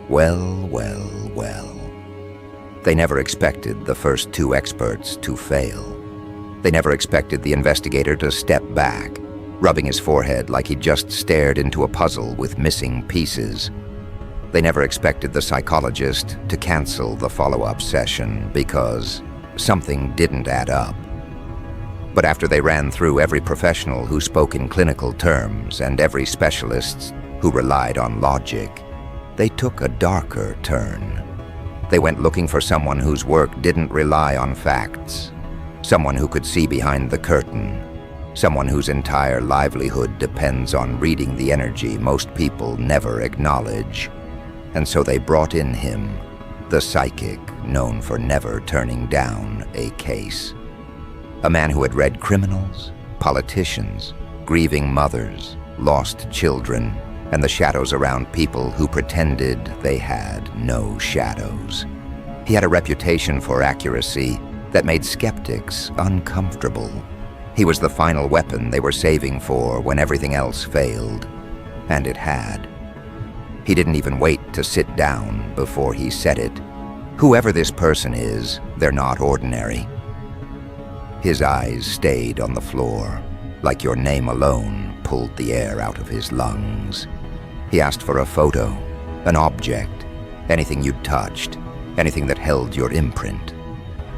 Well, well, well. They never expected the first two experts to fail. They never expected the investigator to step back, rubbing his forehead like he'd just stared into a puzzle with missing pieces. They never expected the psychologist to cancel the follow-up session because something didn't add up. But after they ran through every professional who spoke in clinical terms and every specialist who relied on logic, they took a darker turn. They went looking for someone whose work didn't rely on facts, someone who could see behind the curtain, someone whose entire livelihood depends on reading the energy most people never acknowledge. And so they brought in him, the psychic known for never turning down a case. A man who had read criminals, politicians, grieving mothers, lost children, and the shadows around people who pretended they had no shadows. He had a reputation for accuracy that made skeptics uncomfortable. He was the final weapon they were saving for when everything else failed, and it had. He didn't even wait to sit down before he said it. Whoever this person is, they're not ordinary. His eyes stayed on the floor, like your name alone pulled the air out of his lungs. He asked for a photo, an object, anything you'd touched, anything that held your imprint.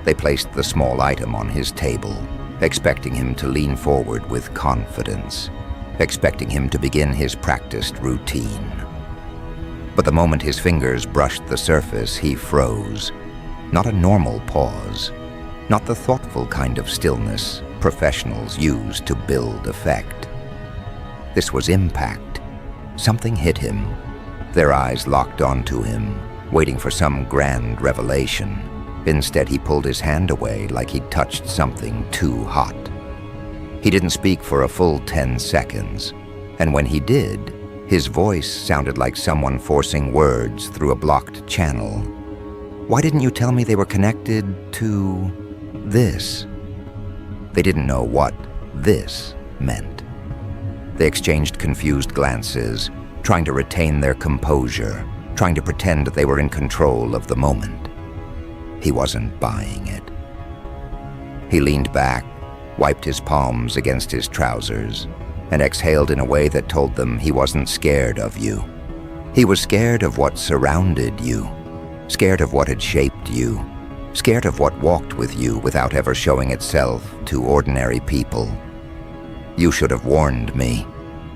They placed the small item on his table, expecting him to lean forward with confidence, expecting him to begin his practiced routine. But the moment his fingers brushed the surface, he froze. Not a normal pause, not the thoughtful kind of stillness professionals use to build effect. This was impact. Something hit him. Their eyes locked onto him, waiting for some grand revelation. Instead, he pulled his hand away like he'd touched something too hot. He didn't speak for a full 10 seconds, and when he did, his voice sounded like someone forcing words through a blocked channel. Why didn't you tell me they were connected to this? They didn't know what this meant. They exchanged confused glances, trying to retain their composure, trying to pretend they were in control of the moment. He wasn't buying it. He leaned back, wiped his palms against his trousers, and exhaled in a way that told them he wasn't scared of you. He was scared of what surrounded you, scared of what had shaped you, scared of what walked with you without ever showing itself to ordinary people. "You should have warned me,"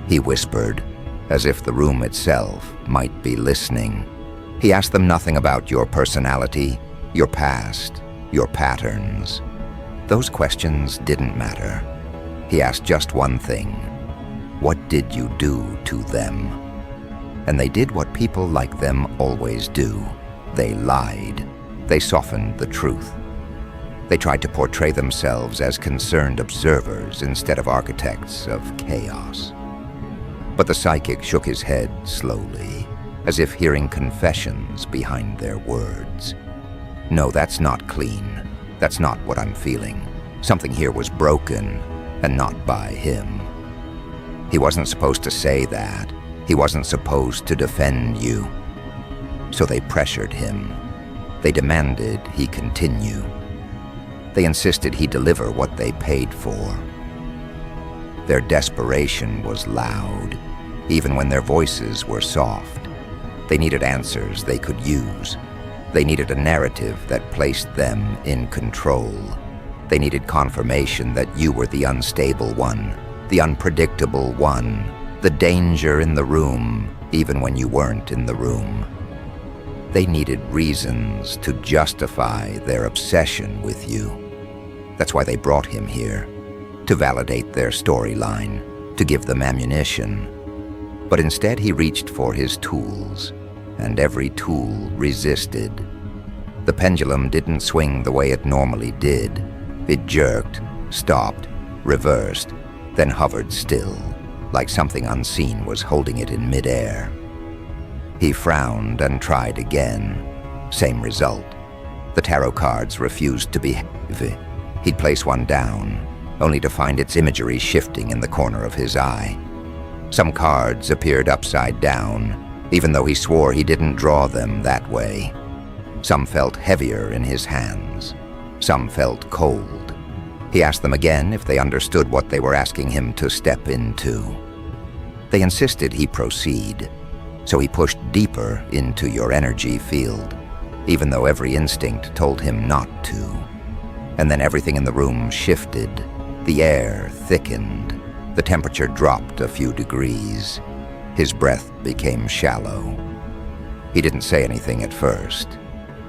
he whispered, as if the room itself might be listening. He asked them nothing about your personality, your past, your patterns. Those questions didn't matter. He asked just one thing. What did you do to them? And they did what people like them always do. They lied. They softened the truth. They tried to portray themselves as concerned observers instead of architects of chaos. But the psychic shook his head slowly, as if hearing confessions behind their words. "No, that's not clean. That's not what I'm feeling. Something here was broken, and not by him." He wasn't supposed to say that. He wasn't supposed to defend you. So they pressured him. They demanded he continue. They insisted he deliver what they paid for. Their desperation was loud, even when their voices were soft. They needed answers they could use. They needed a narrative that placed them in control. They needed confirmation that you were the unstable one, the unpredictable one, the danger in the room, even when you weren't in the room. They needed reasons to justify their obsession with you. That's why they brought him here, to validate their storyline, to give them ammunition. But instead he reached for his tools, and every tool resisted. The pendulum didn't swing the way it normally did. It jerked, stopped, reversed, then hovered still, like something unseen was holding it in midair. He frowned and tried again. Same result. The tarot cards refused to behave. He'd place one down, only to find its imagery shifting in the corner of his eye. Some cards appeared upside down, even though he swore he didn't draw them that way. Some felt heavier in his hands. Some felt cold. He asked them again if they understood what they were asking him to step into. They insisted he proceed, so he pushed deeper into your energy field, even though every instinct told him not to. And then everything in the room shifted. The air thickened. The temperature dropped a few degrees. His breath became shallow. He didn't say anything at first.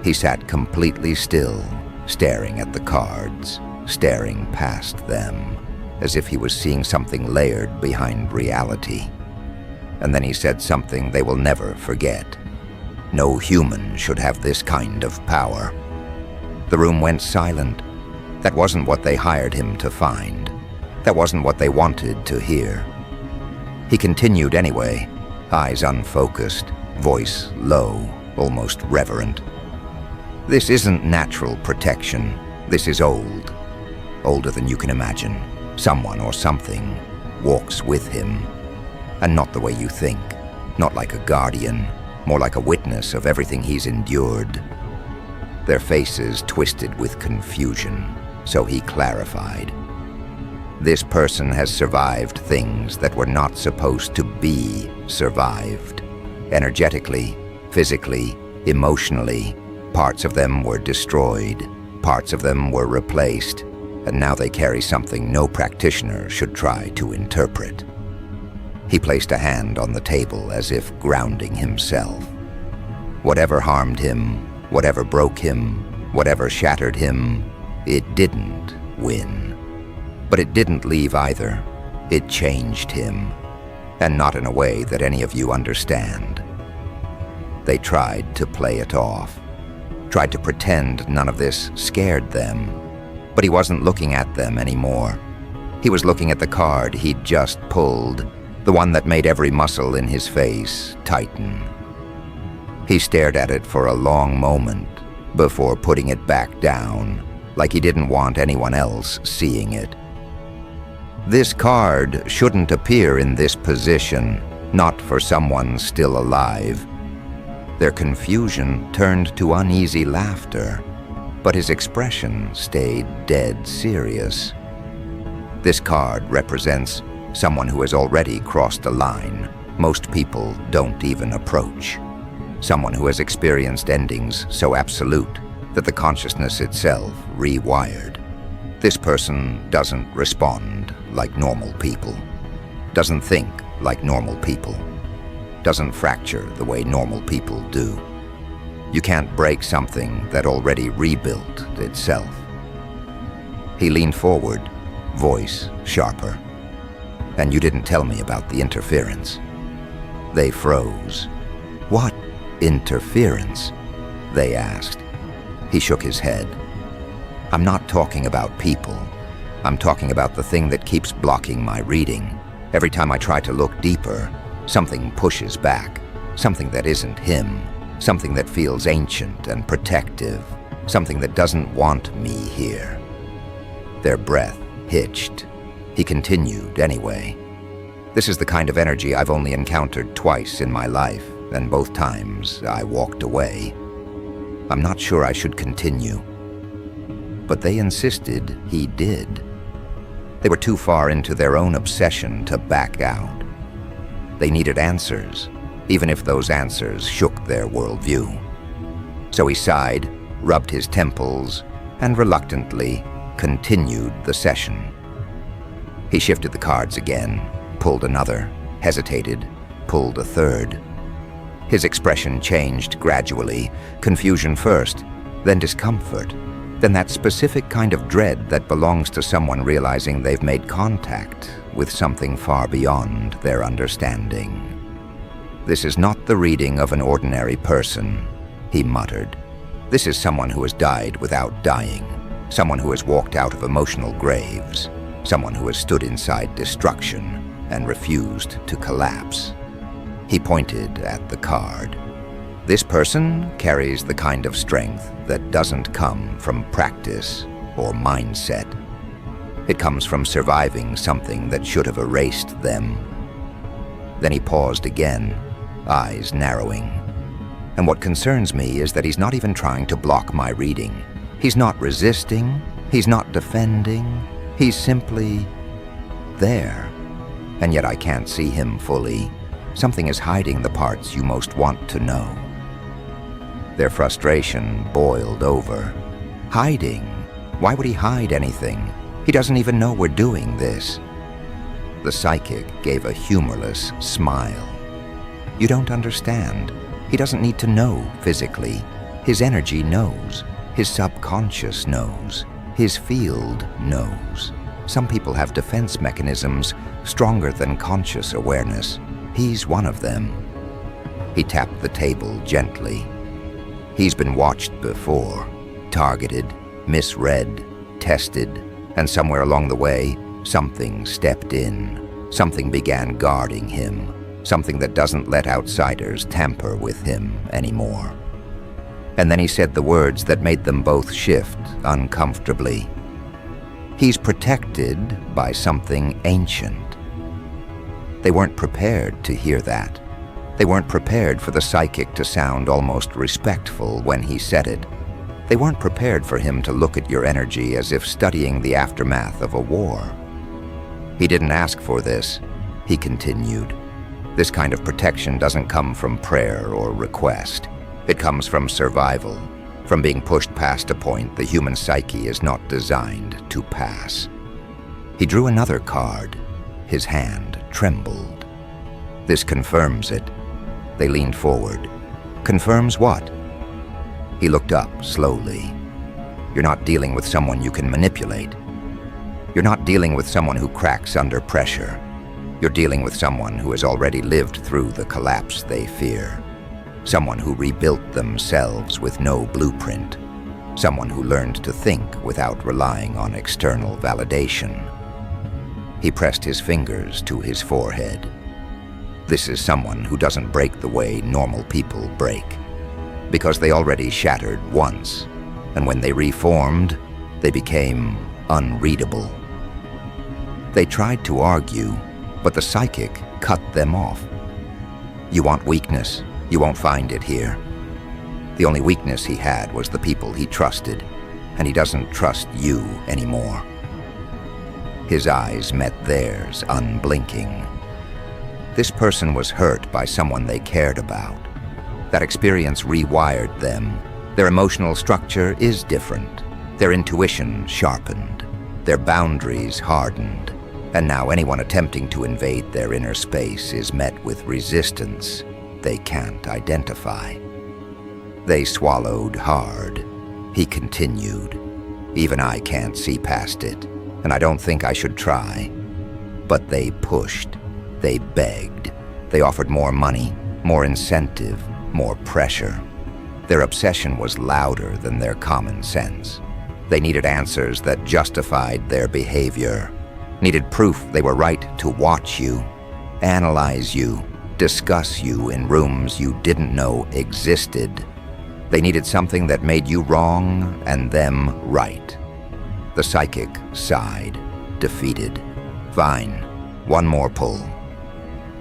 He sat completely still, staring at the cards, staring past them, as if he was seeing something layered behind reality. And then he said something they will never forget. No human should have this kind of power. The room went silent. That wasn't what they hired him to find. That wasn't what they wanted to hear. He continued anyway, eyes unfocused, voice low, almost reverent. This isn't natural protection. This is old. Older than you can imagine. Someone or something walks with him. And not the way you think. Not like a guardian. More like a witness of everything he's endured. Their faces twisted with confusion, so he clarified. This person has survived things that were not supposed to be survived. Energetically, physically, emotionally, parts of them were destroyed, parts of them were replaced, and now they carry something no practitioner should try to interpret. He placed a hand on the table as if grounding himself. Whatever harmed him, whatever broke him, whatever shattered him, it didn't win. But it didn't leave either. It changed him, and not in a way that any of you understand. They tried to play it off, tried to pretend none of this scared them, but he wasn't looking at them anymore. He was looking at the card he'd just pulled, the one that made every muscle in his face tighten. He stared at it for a long moment before putting it back down, like he didn't want anyone else seeing it. This card shouldn't appear in this position, not for someone still alive. Their confusion turned to uneasy laughter, but his expression stayed dead serious. This card represents someone who has already crossed a line most people don't even approach. Someone who has experienced endings so absolute that the consciousness itself rewired. This person doesn't respond like normal people, doesn't think like normal people, doesn't fracture the way normal people do. You can't break something that already rebuilt itself. He leaned forward, voice sharper. And you didn't tell me about the interference. They froze. What interference? They asked. He shook his head. I'm not talking about people. I'm talking about the thing that keeps blocking my reading. Every time I try to look deeper, something pushes back. Something that isn't him. Something that feels ancient and protective. Something that doesn't want me here. Their breath hitched. He continued anyway. This is the kind of energy I've only encountered twice in my life, and both times I walked away. I'm not sure I should continue. But they insisted he did. They were too far into their own obsession to back out. They needed answers, even if those answers shook their worldview. So he sighed, rubbed his temples, and reluctantly continued the session. He shifted the cards again, pulled another, hesitated, pulled a third. His expression changed gradually, confusion first, then discomfort, then that specific kind of dread that belongs to someone realizing they've made contact with something far beyond their understanding. This is not the reading of an ordinary person, he muttered. This is someone who has died without dying, someone who has walked out of emotional graves, someone who has stood inside destruction and refused to collapse. He pointed at the card. This person carries the kind of strength that doesn't come from practice or mindset. It comes from surviving something that should have erased them. Then he paused again, eyes narrowing. And what concerns me is that he's not even trying to block my reading. He's not resisting, he's not defending, he's simply there. And yet I can't see him fully. Something is hiding the parts you most want to know. Their frustration boiled over. Hiding? Why would he hide anything? He doesn't even know we're doing this. The psychic gave a humorless smile. You don't understand. He doesn't need to know physically. His energy knows. His subconscious knows. His field knows. Some people have defense mechanisms stronger than conscious awareness. He's one of them. He tapped the table gently. He's been watched before, targeted, misread, tested, and somewhere along the way, something stepped in. Something began guarding him. Something that doesn't let outsiders tamper with him anymore. And then he said the words that made them both shift uncomfortably. He's protected by something ancient. They weren't prepared to hear that. They weren't prepared for the psychic to sound almost respectful when he said it. They weren't prepared for him to look at your energy as if studying the aftermath of a war. He didn't ask for this, he continued. This kind of protection doesn't come from prayer or request. It comes from survival, from being pushed past a point the human psyche is not designed to pass. He drew another card. His hand trembled. This confirms it. They leaned forward. Confirms what? He looked up slowly. You're not dealing with someone you can manipulate. You're not dealing with someone who cracks under pressure. You're dealing with someone who has already lived through the collapse they fear. Someone who rebuilt themselves with no blueprint. Someone who learned to think without relying on external validation. He pressed his fingers to his forehead. This is someone who doesn't break the way normal people break. Because they already shattered once, and when they reformed, they became unreadable. They tried to argue, but the psychic cut them off. You want weakness? You won't find it here. The only weakness he had was the people he trusted, and he doesn't trust you anymore. His eyes met theirs, unblinking. This person was hurt by someone they cared about. That experience rewired them. Their emotional structure is different. Their intuition sharpened. Their boundaries hardened. And now anyone attempting to invade their inner space is met with resistance they can't identify. They swallowed hard. He continued. Even I can't see past it, and I don't think I should try. But they pushed. They begged. They offered more money, more incentive, more pressure. Their obsession was louder than their common sense. They needed answers that justified their behavior. Needed proof they were right to watch you, analyze you, discuss you in rooms you didn't know existed. They needed something that made you wrong and them right. The psychic sighed, defeated. Fine, one more pull.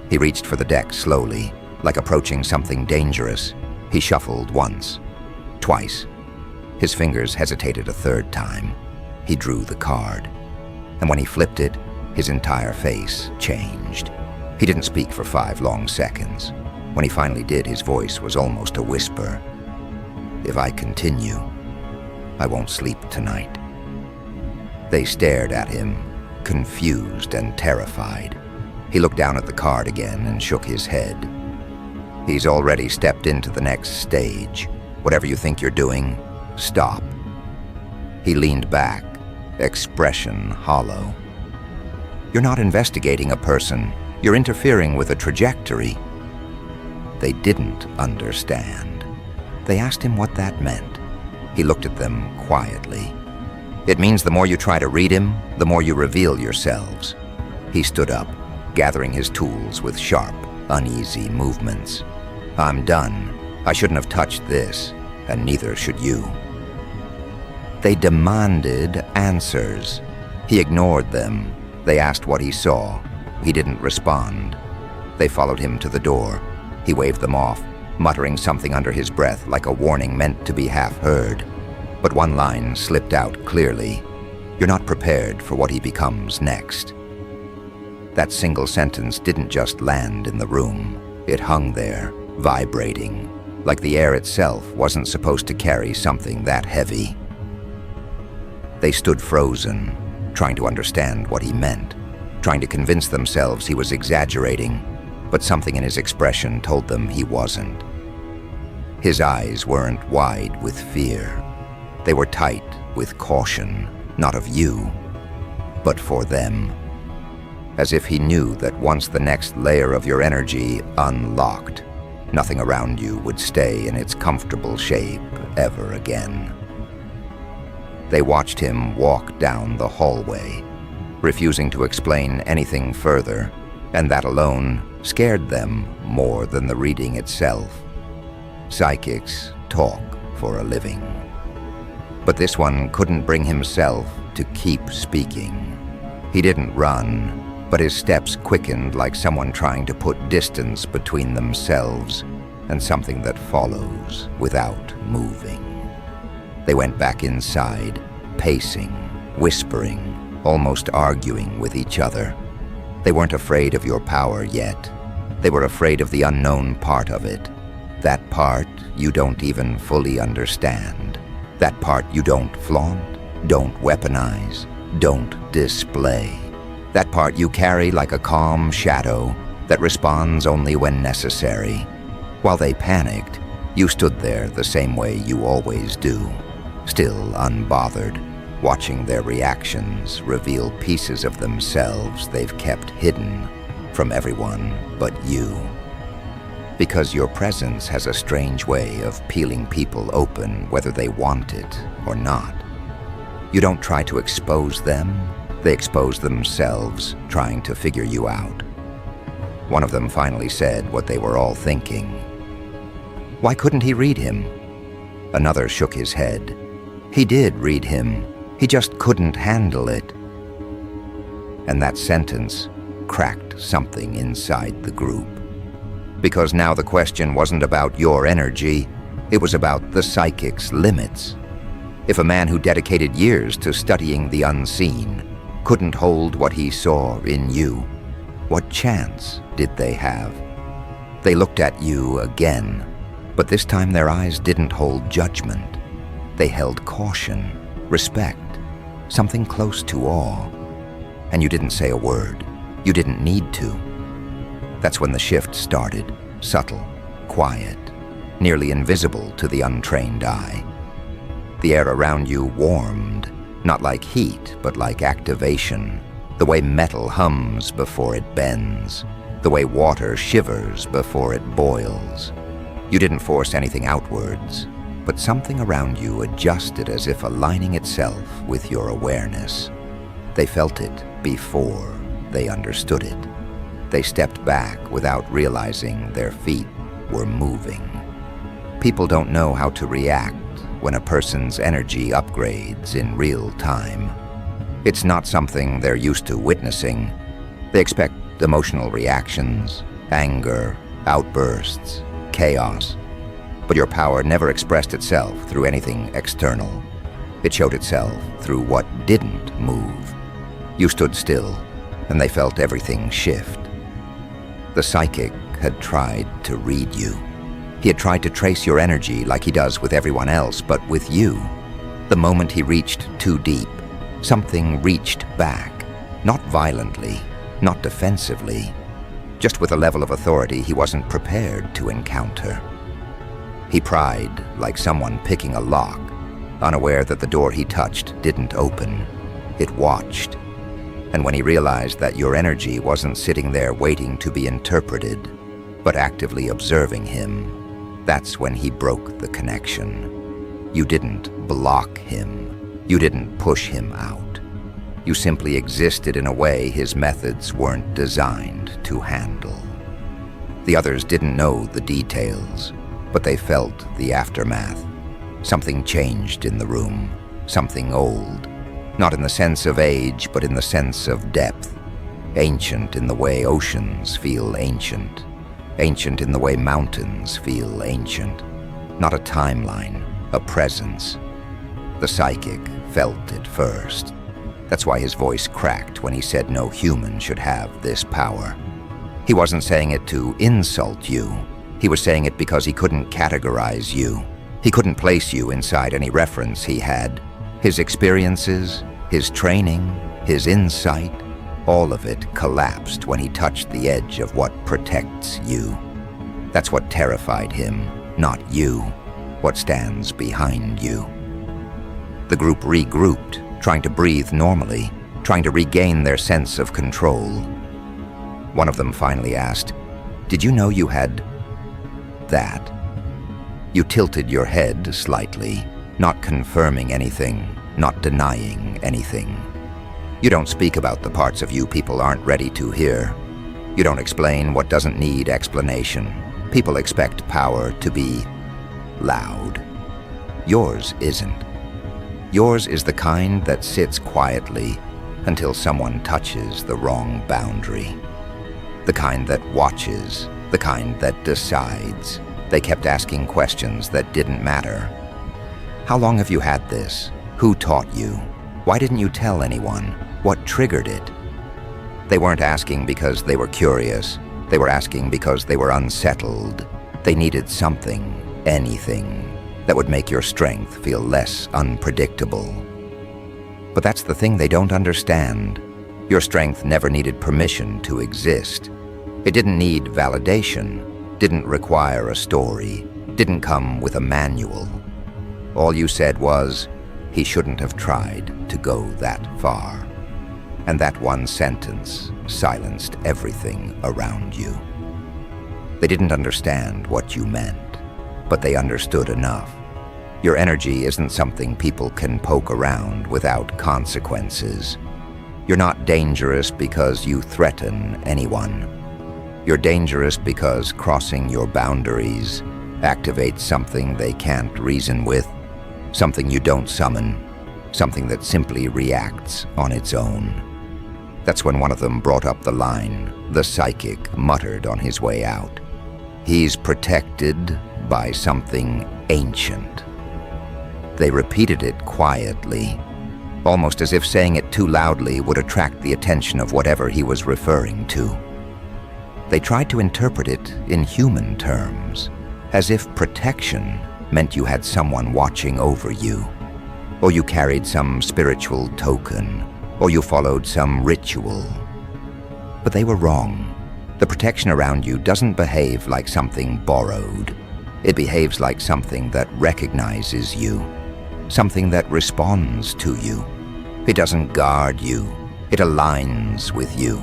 He reached for the deck slowly, like approaching something dangerous. He shuffled once, twice. His fingers hesitated a third time. He drew the card. And when he flipped it, his entire face changed. He didn't speak for 5 long seconds. When he finally did, his voice was almost a whisper. If I continue, I won't sleep tonight. They stared at him, confused and terrified. He looked down at the card again and shook his head. He's already stepped into the next stage. Whatever you think you're doing, stop. He leaned back, expression hollow. You're not investigating a person. You're interfering with a trajectory. They didn't understand. They asked him what that meant. He looked at them quietly. It means the more you try to read him, the more you reveal yourselves. He stood up, gathering his tools with sharp, uneasy movements. I'm done. I shouldn't have touched this, and neither should you. They demanded answers. He ignored them. They asked what he saw. He didn't respond. They followed him to the door. He waved them off, muttering something under his breath like a warning meant to be half heard. But one line slipped out clearly. You're not prepared for what he becomes next. That single sentence didn't just land in the room. It hung there, vibrating, like the air itself wasn't supposed to carry something that heavy. They stood frozen, trying to understand what he meant, trying to convince themselves he was exaggerating, but something in his expression told them he wasn't. His eyes weren't wide with fear. They were tight with caution, not of you, but for them. As if he knew that once the next layer of your energy unlocked, nothing around you would stay in its comfortable shape ever again. They watched him walk down the hallway, refusing to explain anything further, and that alone scared them more than the reading itself. Psychics talk for a living. But this one couldn't bring himself to keep speaking. He didn't run, but his steps quickened like someone trying to put distance between themselves and something that follows without moving. They went back inside, pacing, whispering, almost arguing with each other. They weren't afraid of your power yet. They were afraid of the unknown part of it. That part you don't even fully understand. That part you don't flaunt, don't weaponize, don't display. That part you carry like a calm shadow that responds only when necessary. While they panicked, you stood there the same way you always do, still unbothered, watching their reactions reveal pieces of themselves they've kept hidden from everyone but you. Because your presence has a strange way of peeling people open whether they want it or not. You don't try to expose them, they expose themselves, trying to figure you out. One of them finally said what they were all thinking. Why couldn't he read him? Another shook his head. He did read him, he just couldn't handle it. And that sentence cracked something inside the group. Because now the question wasn't about your energy, it was about the psychic's limits. If a man who dedicated years to studying the unseen couldn't hold what he saw in you, what chance did they have? They looked at you again, but this time their eyes didn't hold judgment. They held caution, respect, something close to awe. And you didn't say a word. You didn't need to. That's when the shift started, subtle, quiet, nearly invisible to the untrained eye. The air around you warmed, not like heat, but like activation, the way metal hums before it bends, the way water shivers before it boils. You didn't force anything outwards, but something around you adjusted as if aligning itself with your awareness. They felt it before they understood it. They stepped back without realizing their feet were moving. People don't know how to react when a person's energy upgrades in real time. It's not something they're used to witnessing. They expect emotional reactions, anger, outbursts, chaos. But your power never expressed itself through anything external. It showed itself through what didn't move. You stood still, and they felt everything shift. The psychic had tried to read you. He had tried to trace your energy like he does with everyone else, but with you, the moment he reached too deep, something reached back, not violently, not defensively, just with a level of authority he wasn't prepared to encounter. He pried like someone picking a lock, unaware that the door he touched didn't open. It watched. And when he realized that your energy wasn't sitting there waiting to be interpreted, but actively observing him, that's when he broke the connection. You didn't block him. You didn't push him out. You simply existed in a way his methods weren't designed to handle. The others didn't know the details, but they felt the aftermath. Something changed in the room, something old. Not in the sense of age, but in the sense of depth. Ancient in the way oceans feel ancient. Ancient in the way mountains feel ancient. Not a timeline, a presence. The psychic felt it first. That's why his voice cracked when he said no human should have this power. He wasn't saying it to insult you. He was saying it because he couldn't categorize you. He couldn't place you inside any reference he had. His experiences, his training, his insight, all of it collapsed when he touched the edge of what protects you. That's what terrified him, not you, what stands behind you. The group regrouped, trying to breathe normally, trying to regain their sense of control. One of them finally asked, "Did you know you had that?" You tilted your head slightly, not confirming anything, not denying anything. You don't speak about the parts of you people aren't ready to hear. You don't explain what doesn't need explanation. People expect power to be loud. Yours isn't. Yours is the kind that sits quietly until someone touches the wrong boundary. The kind that watches, the kind that decides. They kept asking questions that didn't matter. How long have you had this? Who taught you? Why didn't you tell anyone? What triggered it? They weren't asking because they were curious. They were asking because they were unsettled. They needed something, anything, that would make your strength feel less unpredictable. But that's the thing they don't understand. Your strength never needed permission to exist. It didn't need validation, didn't require a story, didn't come with a manual. All you said was, he shouldn't have tried to go that far. And that one sentence silenced everything around you. They didn't understand what you meant, but they understood enough. Your energy isn't something people can poke around without consequences. You're not dangerous because you threaten anyone. You're dangerous because crossing your boundaries activates something they can't reason with, something you don't summon, something that simply reacts on its own. That's when one of them brought up the line the psychic muttered on his way out. He's protected by something ancient. They repeated it quietly, almost as if saying it too loudly would attract the attention of whatever he was referring to. They tried to interpret it in human terms, as if protection meant you had someone watching over you, or you carried some spiritual token, or you followed some ritual. But they were wrong. The protection around you doesn't behave like something borrowed. It behaves like something that recognizes you, something that responds to you. It doesn't guard you. It aligns with you.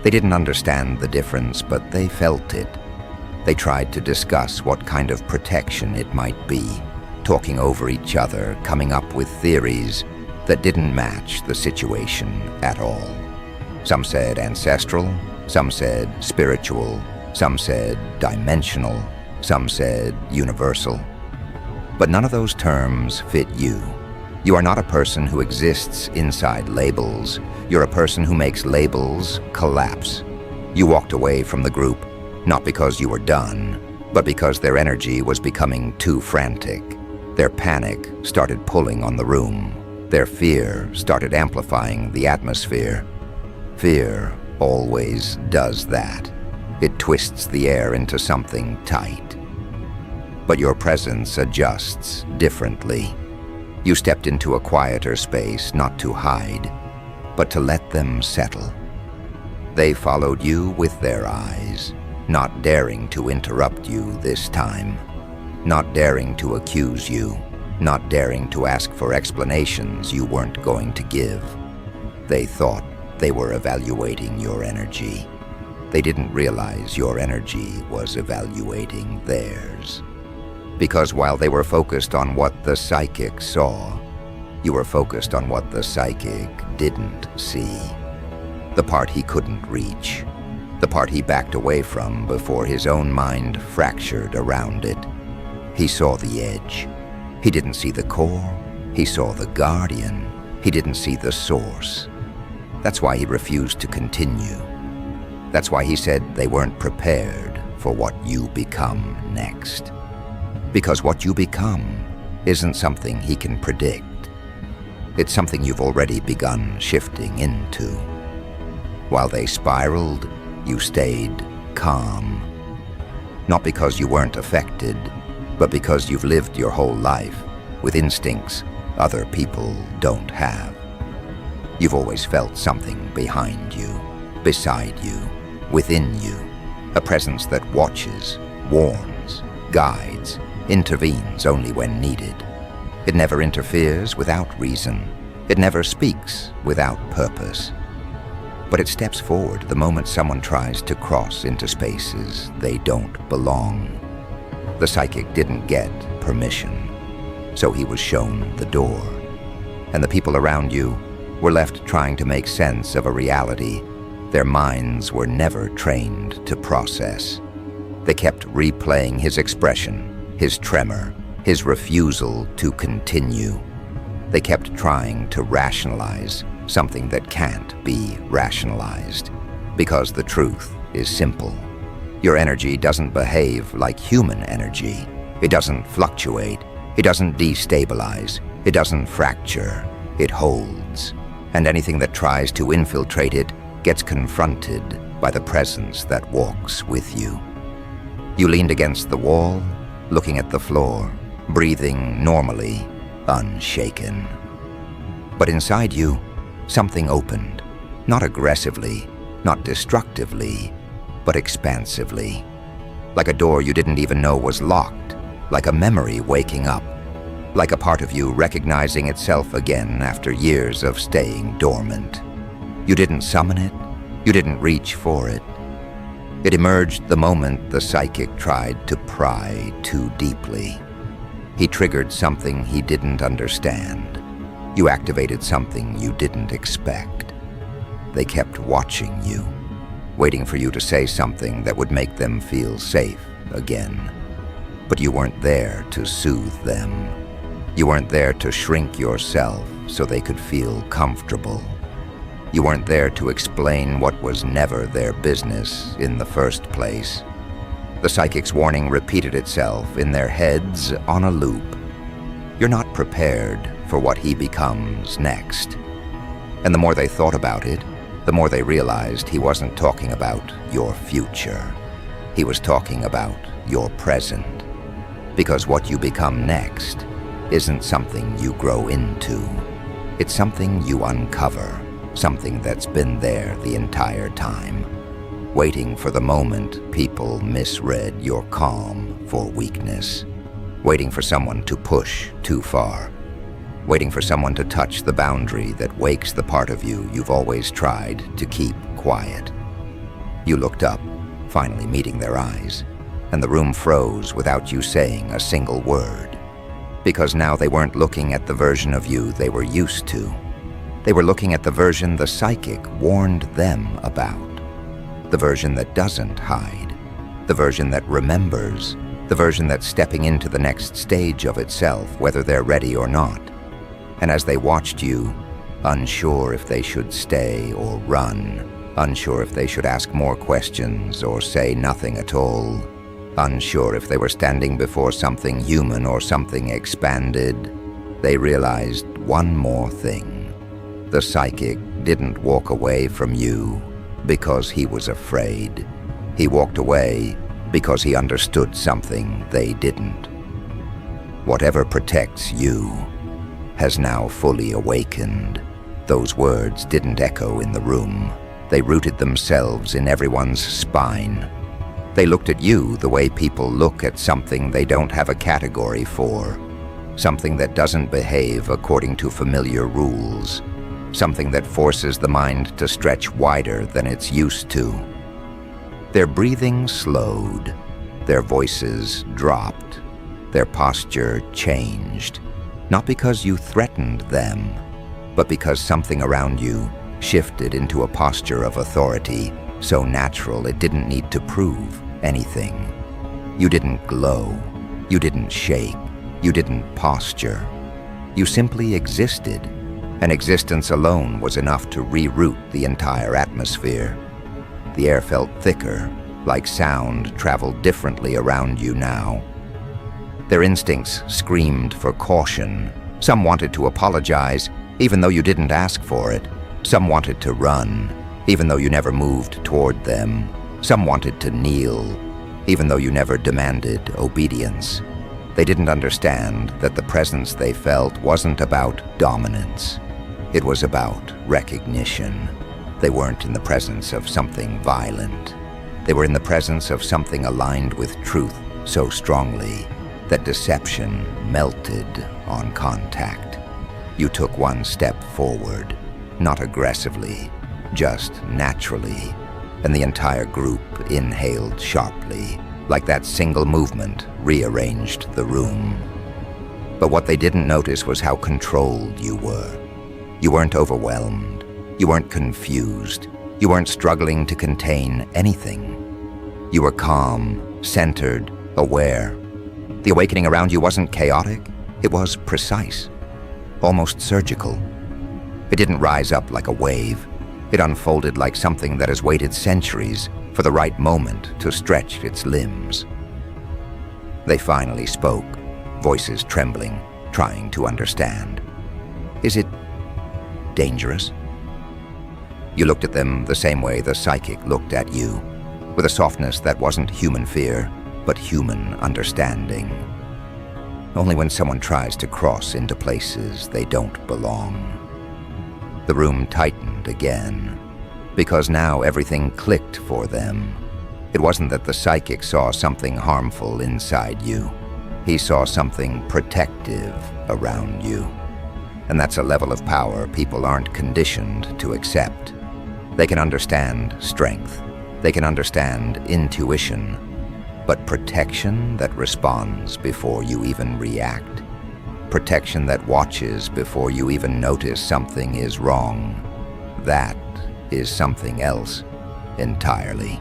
They didn't understand the difference, but they felt it. They tried to discuss what kind of protection it might be, talking over each other, coming up with theories that didn't match the situation at all. Some said ancestral, some said spiritual, some said dimensional, some said universal. But none of those terms fit you. You are not a person who exists inside labels. You're a person who makes labels collapse. You walked away from the group, not because you were done, but because their energy was becoming too frantic. Their panic started pulling on the room. Their fear started amplifying the atmosphere. Fear always does that. It twists the air into something tight. But your presence adjusts differently. You stepped into a quieter space, not to hide, but to let them settle. They followed you with their eyes, not daring to interrupt you this time, not daring to accuse you, not daring to ask for explanations you weren't going to give. They thought they were evaluating your energy. They didn't realize your energy was evaluating theirs. Because while they were focused on what the psychic saw, you were focused on what the psychic didn't see. The part he couldn't reach. The part he backed away from before his own mind fractured around it. He saw the edge. He didn't see the core. He saw the guardian. He didn't see the source. That's why he refused to continue. That's why he said they weren't prepared for what you become next. Because what you become isn't something he can predict. It's something you've already begun shifting into. While they spiraled, you stayed calm. Not because you weren't affected, but because you've lived your whole life with instincts other people don't have. You've always felt something behind you, beside you, within you, a presence that watches, warns, guides, intervenes only when needed. It never interferes without reason. It never speaks without purpose. But it steps forward the moment someone tries to cross into spaces they don't belong. The psychic didn't get permission, so he was shown the door. And the people around you were left trying to make sense of a reality their minds were never trained to process. They kept replaying his expression, his tremor, his refusal to continue. They kept trying to rationalize something that can't be rationalized, because the truth is simple. Your energy doesn't behave like human energy. It doesn't fluctuate. It doesn't destabilize. It doesn't fracture. It holds. And anything that tries to infiltrate it gets confronted by the presence that walks with you. You leaned against the wall, looking at the floor, breathing normally, unshaken. But inside you, something opened, not aggressively, not destructively, but expansively. Like a door you didn't even know was locked, like a memory waking up, like a part of you recognizing itself again after years of staying dormant. You didn't summon it, you didn't reach for it. It emerged the moment the psychic tried to pry too deeply. He triggered something he didn't understand. You activated something you didn't expect. They kept watching you, waiting for you to say something that would make them feel safe again. But you weren't there to soothe them. You weren't there to shrink yourself so they could feel comfortable. You weren't there to explain what was never their business in the first place. The psychic's warning repeated itself in their heads on a loop. You're not prepared for what he becomes next. And the more they thought about it, the more they realized he wasn't talking about your future. He was talking about your present. Because what you become next isn't something you grow into. It's something you uncover, something that's been there the entire time, waiting for the moment people misread your calm for weakness, waiting for someone to push too far, waiting for someone to touch the boundary that wakes the part of you you've always tried to keep quiet. You looked up, finally meeting their eyes, and the room froze without you saying a single word. Because now they weren't looking at the version of you they were used to. They were looking at the version the psychic warned them about. The version that doesn't hide. The version that remembers. The version that's stepping into the next stage of itself, whether they're ready or not. And as they watched you, unsure if they should stay or run, unsure if they should ask more questions or say nothing at all, unsure if they were standing before something human or something expanded, they realized one more thing. The psychic didn't walk away from you because he was afraid. He walked away because he understood something they didn't. Whatever protects you has now fully awakened. Those words didn't echo in the room. They rooted themselves in everyone's spine. They looked at you the way people look at something they don't have a category for, something that doesn't behave according to familiar rules, something that forces the mind to stretch wider than it's used to. Their breathing slowed, their voices dropped, their posture changed, not because you threatened them, but because something around you shifted into a posture of authority so natural it didn't need to prove anything. You didn't glow, you didn't shake, you didn't posture. You simply existed, and existence alone was enough to reroute the entire atmosphere. The air felt thicker, like sound traveled differently around you now. Their instincts screamed for caution. Some wanted to apologize, even though you didn't ask for it. Some wanted to run, even though you never moved toward them. Some wanted to kneel, even though you never demanded obedience. They didn't understand that the presence they felt wasn't about dominance. It was about recognition. They weren't in the presence of something violent. They were in the presence of something aligned with truth so strongly that deception melted on contact. You took one step forward, not aggressively, just naturally, and the entire group inhaled sharply, like that single movement rearranged the room. But what they didn't notice was how controlled you were. You weren't overwhelmed. You weren't confused. You weren't struggling to contain anything. You were calm, centered, aware. The awakening around you wasn't chaotic. It was precise, almost surgical. It didn't rise up like a wave. It unfolded like something that has waited centuries for the right moment to stretch its limbs. They finally spoke, voices trembling, trying to understand. Is it dangerous? You looked at them the same way the psychic looked at you, with a softness that wasn't human fear, but human understanding. Only when someone tries to cross into places they don't belong. The room tightened again, because now everything clicked for them. It wasn't that the psychic saw something harmful inside you. He saw something protective around you. And that's a level of power people aren't conditioned to accept. They can understand strength. They can understand intuition. But protection that responds before you even react, protection that watches before you even notice something is wrong, that is something else entirely.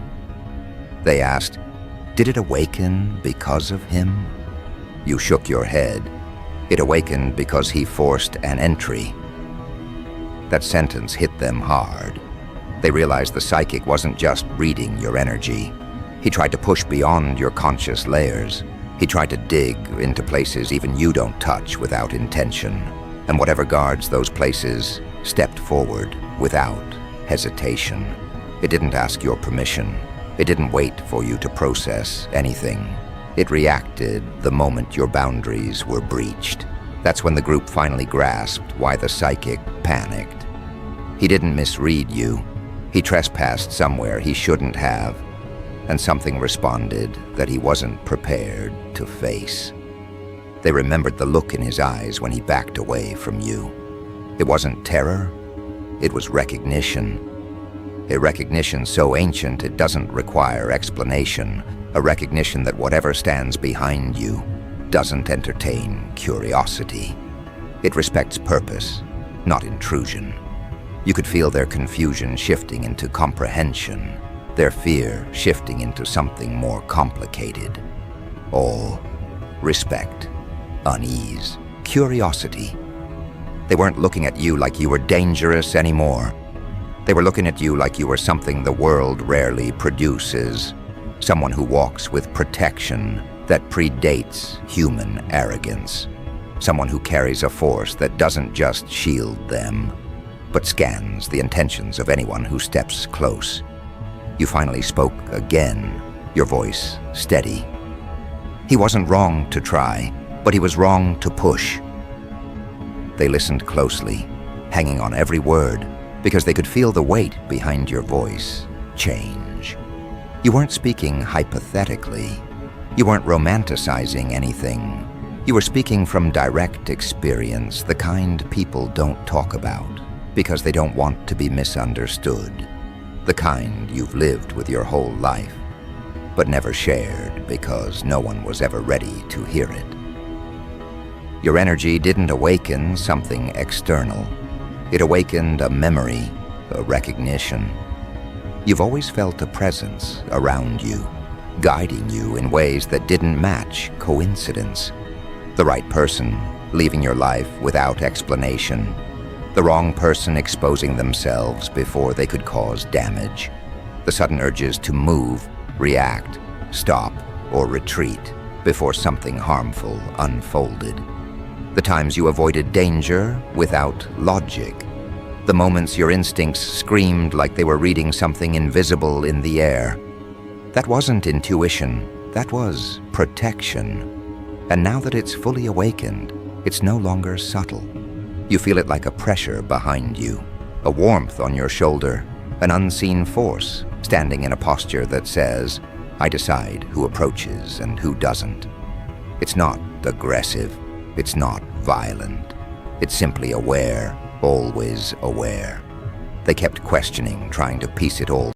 They asked, did it awaken because of him? You shook your head. It awakened because he forced an entry. That sentence hit them hard. They realized the psychic wasn't just reading your energy. He tried to push beyond your conscious layers. He tried to dig into places even you don't touch without intention. And whatever guards those places stepped forward without hesitation. It didn't ask your permission. It didn't wait for you to process anything. It reacted the moment your boundaries were breached. That's when the group finally grasped why the psychic panicked. He didn't misread you. He trespassed somewhere he shouldn't have. And something responded that he wasn't prepared to face. They remembered the look in his eyes when he backed away from you. It wasn't terror, it was recognition. A recognition so ancient it doesn't require explanation. A recognition that whatever stands behind you doesn't entertain curiosity. It respects purpose, not intrusion. You could feel their confusion shifting into comprehension. Their fear shifting into something more complicated. Awe, respect, unease, curiosity. They weren't looking at you like you were dangerous anymore. They were looking at you like you were something the world rarely produces. Someone who walks with protection that predates human arrogance. Someone who carries a force that doesn't just shield them, but scans the intentions of anyone who steps close. You finally spoke again, your voice steady. He wasn't wrong to try, but he was wrong to push. They listened closely, hanging on every word, because they could feel the weight behind your voice change. You weren't speaking hypothetically. You weren't romanticizing anything. You were speaking from direct experience, the kind people don't talk about, because they don't want to be misunderstood. The kind you've lived with your whole life, but never shared because no one was ever ready to hear it. Your energy didn't awaken something external. It awakened a memory, a recognition. You've always felt a presence around you, guiding you in ways that didn't match coincidence. The right person leaving your life without explanation. The wrong person exposing themselves before they could cause damage. The sudden urges to move react, stop, or retreat before something harmful unfolded. The times you avoided danger without logic. The moments your instincts screamed like they were reading something invisible in the air. That wasn't intuition, that was protection. And now that it's fully awakened, it's no longer subtle. You feel it like a pressure behind you, a warmth on your shoulder, an unseen force standing in a posture that says, I decide who approaches and who doesn't. It's not aggressive, it's not violent. It's simply aware, always aware. They kept questioning, trying to piece it all